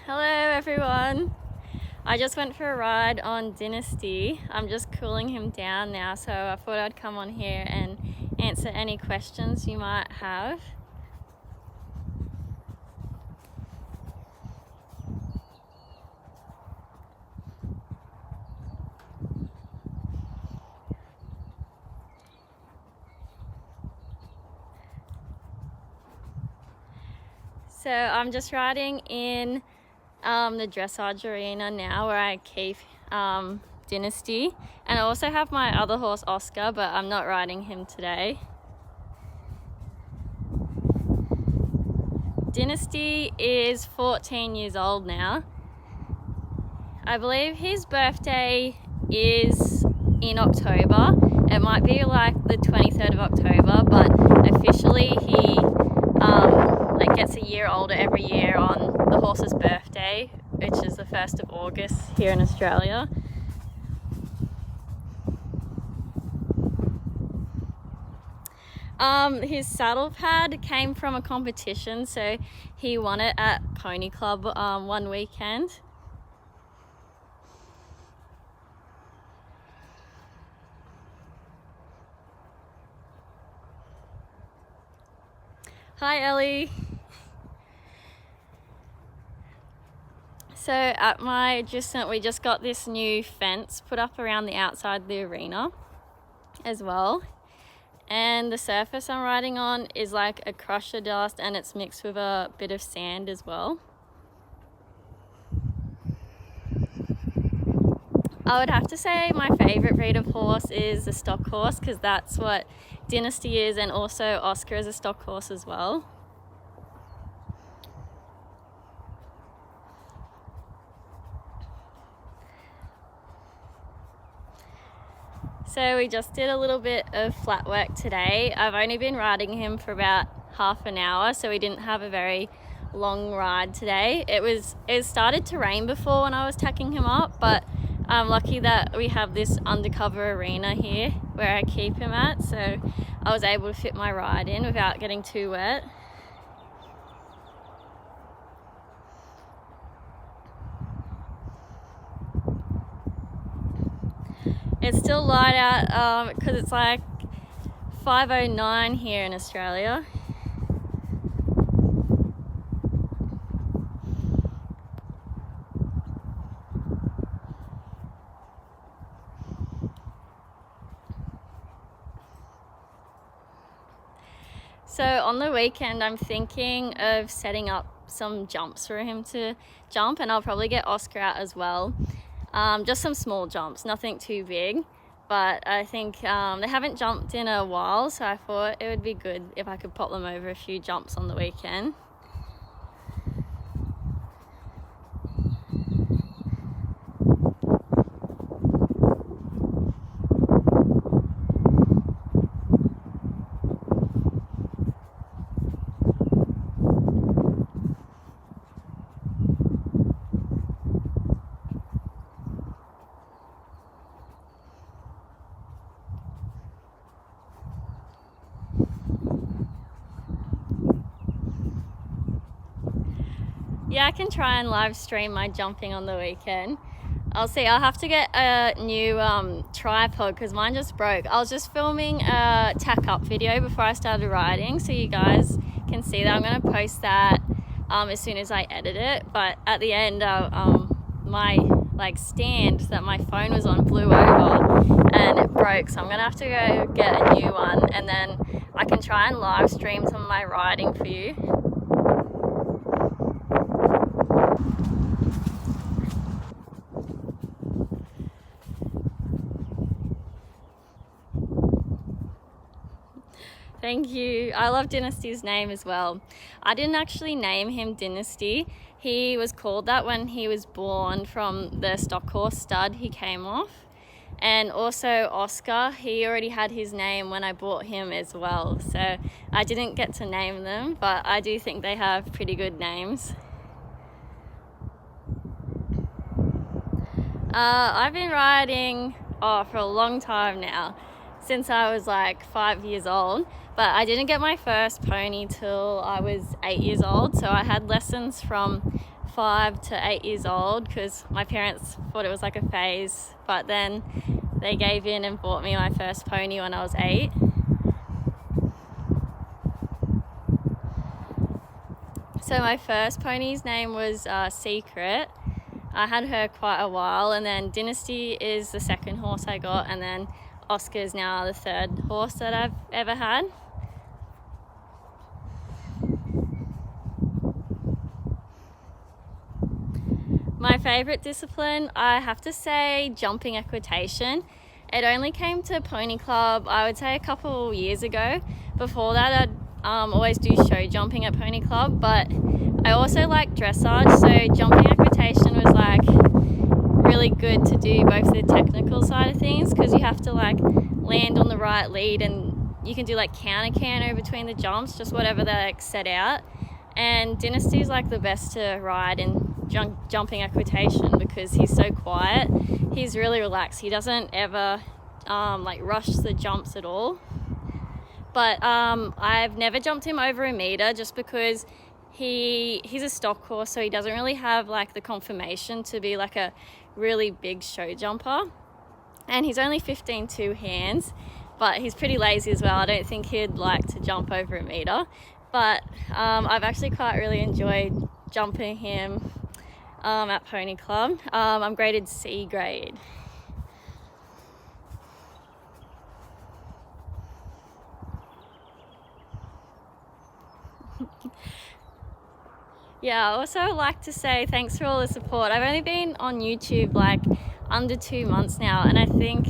Hello everyone. I just went for a ride on Dynasty. I'm just cooling him down now, so I thought I'd come on here and answer any questions you might have. So I'm just riding in the dressage arena now where I keep Dynasty, and I also have my other horse Oscar, but I'm not riding him today. Dynasty is 14 years old now. I believe his birthday is in October. It might be like the 23rd of October, but officially he gets a year older every year on the horse's birthday, which is the 1st of August here in Australia. His saddle pad came from a competition, so he won it at Pony Club one weekend. Hi Ellie. So at my adjustment, we just got this new fence put up around the outside of the arena as well. And the surface I'm riding on is like a crusher dust, and it's mixed with a bit of sand as well. I would have to say my favorite breed of horse is the stock horse, because that's what Dynasty is, and also Oscar is a stock horse as well. So we just did a little bit of flat work today. I've only been riding him for about half an hour, so we didn't have a very long ride today. It started to rain before when I was tacking him up, but I'm lucky that we have this undercover arena here where I keep him at, so I was able to fit my ride in without getting too wet. It's still light out because it's like 5:09 here in Australia. So on the weekend, I'm thinking of setting up some jumps for him to jump, and I'll probably get Oscar out as well. Just some small jumps, nothing too big, but I think they haven't jumped in a while, so I thought it would be good if I could pop them over a few jumps on the weekend. Yeah, I can try and live stream my jumping on the weekend. I'll see. I'll have to get a new tripod because mine just broke. I was just filming a tack up video before I started riding, so you guys can see that. I'm going to post that as soon as I edit it. But at the end, my stand that my phone was on blew over and it broke, so I'm going to have to go get a new one, and then I can try and live stream some of my riding for you. Thank you. I love Dynasty's name as well. I didn't actually name him Dynasty. He was called that when he was born from the stock horse stud he came off. And also Oscar, he already had his name when I bought him as well. So I didn't get to name them, but I do think they have pretty good names. I've been riding for a long time now, since I was like 5 years old, but I didn't get my first pony till I was 8 years old, so I had lessons from 5 to 8 years old because my parents thought it was like a phase, but then they gave in and bought me my first pony when I was 8. So my first pony's name was Secret. I had her quite a while, and then Dynasty is the second horse I got, and then Oscar is now the third horse that I've ever had. My favourite discipline, I have to say jumping equitation. It only came to Pony Club, I would say, a couple years ago. Before that, I'd always do show jumping at Pony Club, but I also like dressage, so jumping equitation was like really good to do both the technical side of things, because you have to like land on the right lead, and you can do like counter canter between the jumps, just whatever they like set out. And Dynasty is like the best to ride in jumping equitation because he's so quiet. He's really relaxed. He doesn't ever like rush the jumps at all. But I've never jumped him over a meter just because he's a stock horse, so he doesn't really have like the conformation to be like a really big show jumper. And he's only 15 two hands, but he's pretty lazy as well. I don't think he'd like to jump over a meter. But I've actually quite really enjoyed jumping him at Pony Club. I'm graded C grade. Yeah, I also like to say thanks for all the support. I've only been on YouTube like under 2 months now, and I think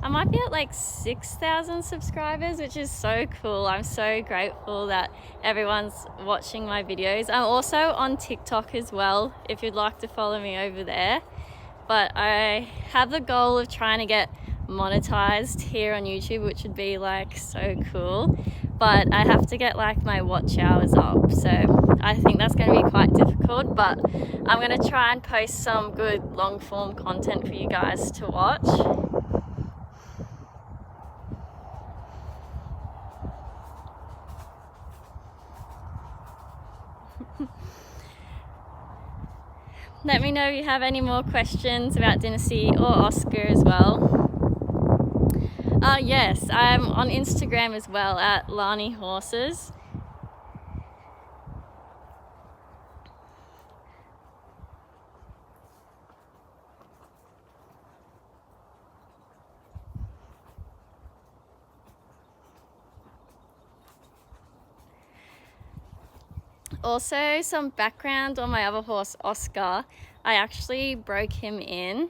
I might be at like 6,000 subscribers, which is so cool. I'm so grateful that everyone's watching my videos. I'm also on TikTok as well, if you'd like to follow me over there. But I have the goal of trying to get monetized here on YouTube, which would be like so cool. But I have to get like my watch hours up, so I think that's going to be quite difficult, but I'm going to try and post some good long form content for you guys to watch. Let me know if you have any more questions about Dynasty or Oscar as well. Yes, I'm on Instagram as well at Larnie Horses. Also, some background on my other horse, Oscar. I actually broke him in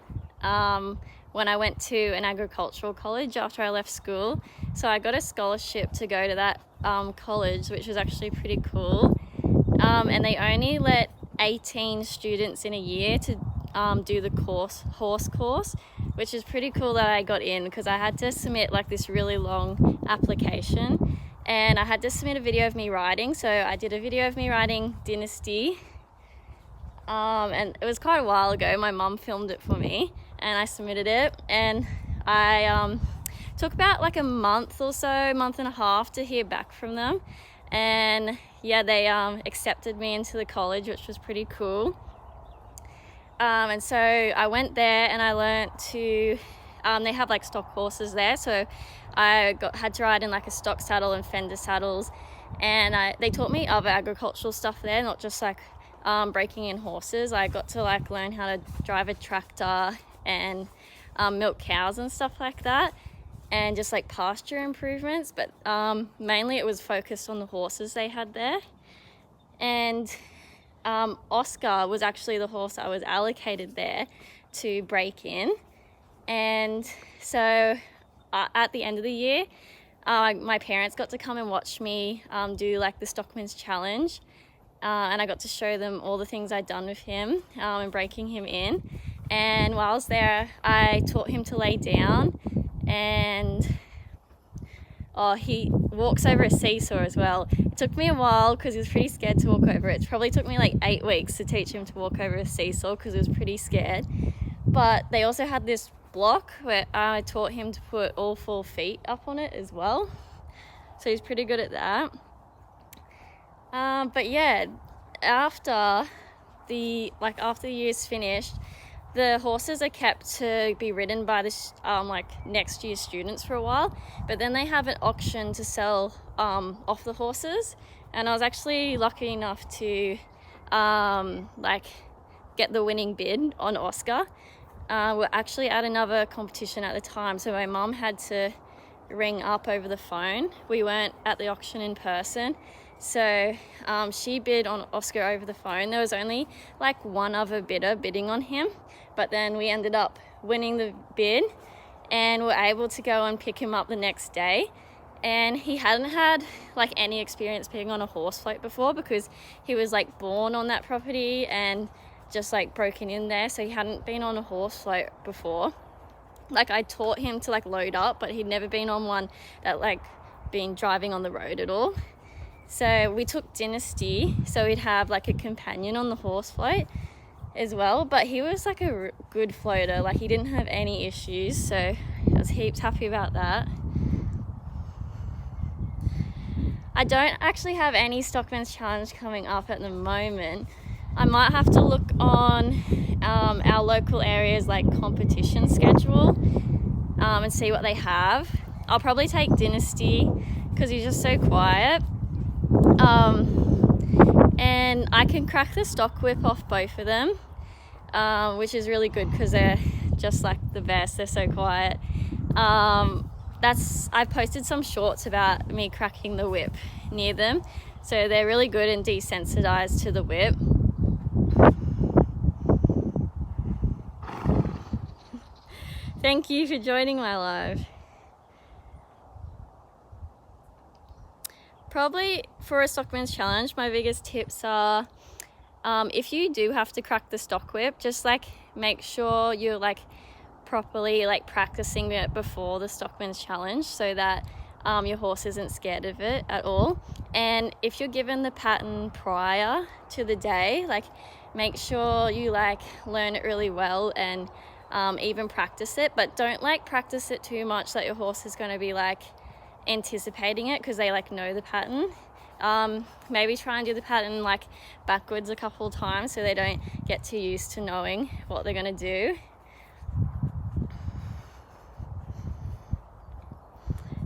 when I went to an agricultural college after I left school. So I got a scholarship to go to that college, which was actually pretty cool. And they only let 18 students in a year to do the horse course, which is pretty cool that I got in, because I had to submit like this really long application. And I had to submit a video of me riding, so I did a video of me riding Dynasty, and it was quite a while ago. My mum filmed it for me, and I submitted it, and I took about like a month or so, month and a half to hear back from them, and yeah, they accepted me into the college, which was pretty cool. And so I went there and I learnt to, they have like stock horses there, so I had to ride in like a stock saddle and fender saddles, and they taught me other agricultural stuff there, not just like breaking in horses. I got to like learn how to drive a tractor and milk cows and stuff like that, and just like pasture improvements, but mainly it was focused on the horses they had there. And Oscar was actually the horse I was allocated there to break in, and so at the end of the year, my parents got to come and watch me do like the Stockman's challenge, and I got to show them all the things I'd done with him and breaking him in. And while I was there, I taught him to lay down, and he walks over a seesaw as well. It took me a while because he was pretty scared to walk over it. It probably took me like 8 weeks to teach him to walk over a seesaw because he was pretty scared. But they also had this block where I taught him to put all 4 feet up on it as well, so he's pretty good at that. But yeah, after after the year's finished, the horses are kept to be ridden by the next year's students for a while, but then they have an auction to sell off the horses. And I was actually lucky enough to get the winning bid on Oscar. We're actually at another competition at the time, so my mum had to ring up over the phone. We weren't at the auction in person, so she bid on Oscar over the phone. There was only like one other bidder bidding on him, but then we ended up winning the bid and were able to go and pick him up the next day. And he hadn't had like any experience being on a horse float before, because he was like born on that property and just like broken in there, so he hadn't been on a horse float before. Like, I taught him to like load up, but he'd never been on one that like been driving on the road at all. So we took Dynasty, so he'd have like a companion on the horse float as well. But he was like a good floater, like he didn't have any issues, so I was heaps happy about that. I don't actually have any Stockman's Challenge coming up at the moment. I might have to look on our local area's like competition schedule and see what they have. I'll probably take Dynasty because he's just so quiet. And I can crack the stock whip off both of them, which is really good because they're just like the best. They're so quiet. I've posted some shorts about me cracking the whip near them, so they're really good and desensitized to the whip. Thank you for joining my live. Probably for a Stockman's Challenge, my biggest tips are, if you do have to crack the stock whip, just like make sure you're like properly like practicing it before the Stockman's Challenge, so that your horse isn't scared of it at all. And if you're given the pattern prior to the day, like make sure you like learn it really well and even practice it, but don't like practice it too much that your horse is going to be like anticipating it, because they like know the pattern. Maybe try and do the pattern like backwards a couple of times so they don't get too used to knowing what they're going to do.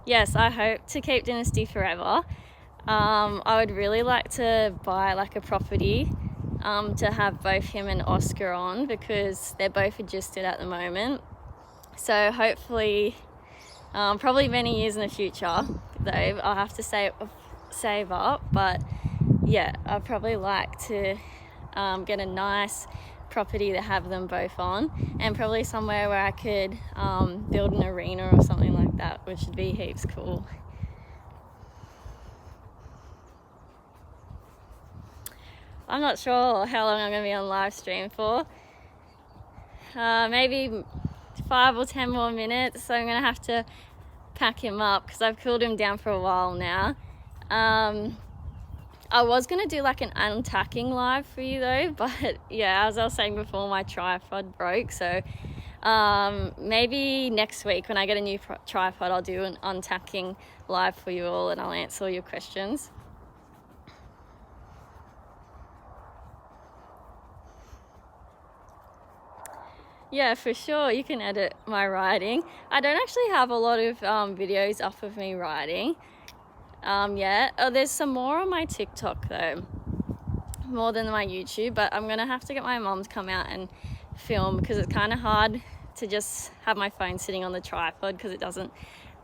Yes, I hope to keep Dynasty forever. I would really like to buy like a property to have both him and Oscar on, because they're both adjusted at the moment. So hopefully, probably many years in the future, though, I'll have to save up. But yeah, I'd probably like to get a nice property to have them both on, and probably somewhere where I could build an arena or something like that, which would be heaps cool. I'm not sure how long I'm going to be on live stream for. Maybe 5 or 10 more minutes, so I'm going to have to pack him up because I've cooled him down for a while now. I was going to do like an untacking live for you though, but yeah, as I was saying before, my tripod broke, so maybe next week when I get a new tripod, I'll do an untacking live for you all and I'll answer all your questions. Yeah, for sure, you can edit my riding. I don't actually have a lot of videos up of me riding yet. There's some more on my TikTok though, more than my YouTube, but I'm gonna have to get my mom to come out and film, because it's kind of hard to just have my phone sitting on the tripod because it doesn't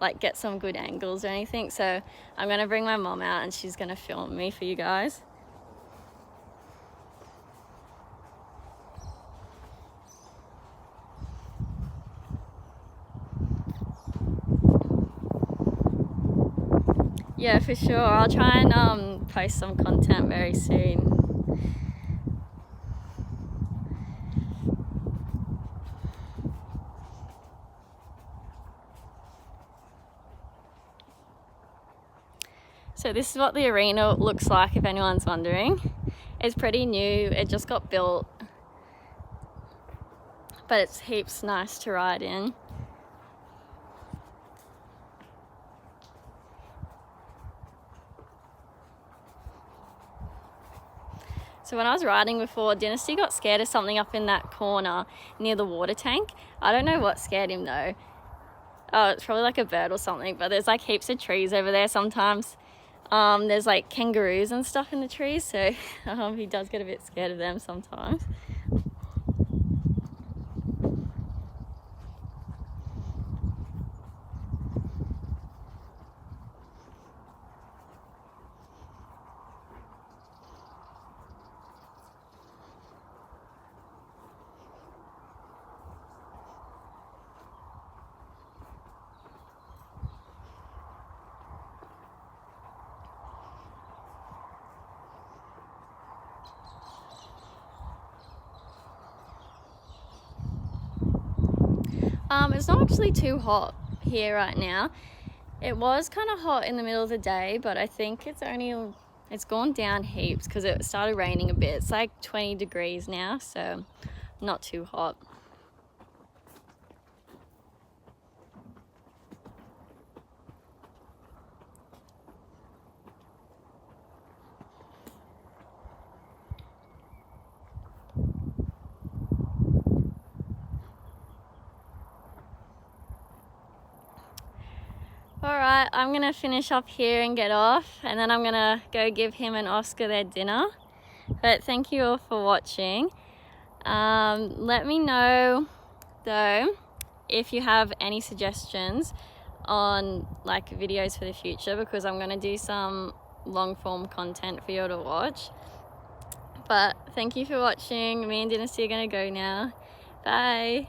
like get some good angles or anything. So I'm gonna bring my mom out and she's gonna film me for you guys. Yeah, for sure. I'll try and post some content very soon. So this is what the arena looks like, if anyone's wondering. It's pretty new, it just got built, but it's heaps nice to ride in. So So when I was riding before, Dynasty got scared of something up in that corner near the water tank. I don't know what scared him though. Oh, it's probably like a bird or something, but there's like heaps of trees over there sometimes. There's like kangaroos and stuff in the trees, so he does get a bit scared of them sometimes. It's not actually too hot here right now. It was kind of hot in the middle of the day, but I think it's gone down heaps because it started raining a bit. It's like 20 degrees now, so not too hot. Alright, I'm gonna finish up here and get off, and then I'm gonna go give him and Oscar their dinner. But thank you all for watching. Let me know though if you have any suggestions on like videos for the future, because I'm gonna do some long form content for you to watch. But thank you for watching. Me and Dynasty are gonna go now. Bye.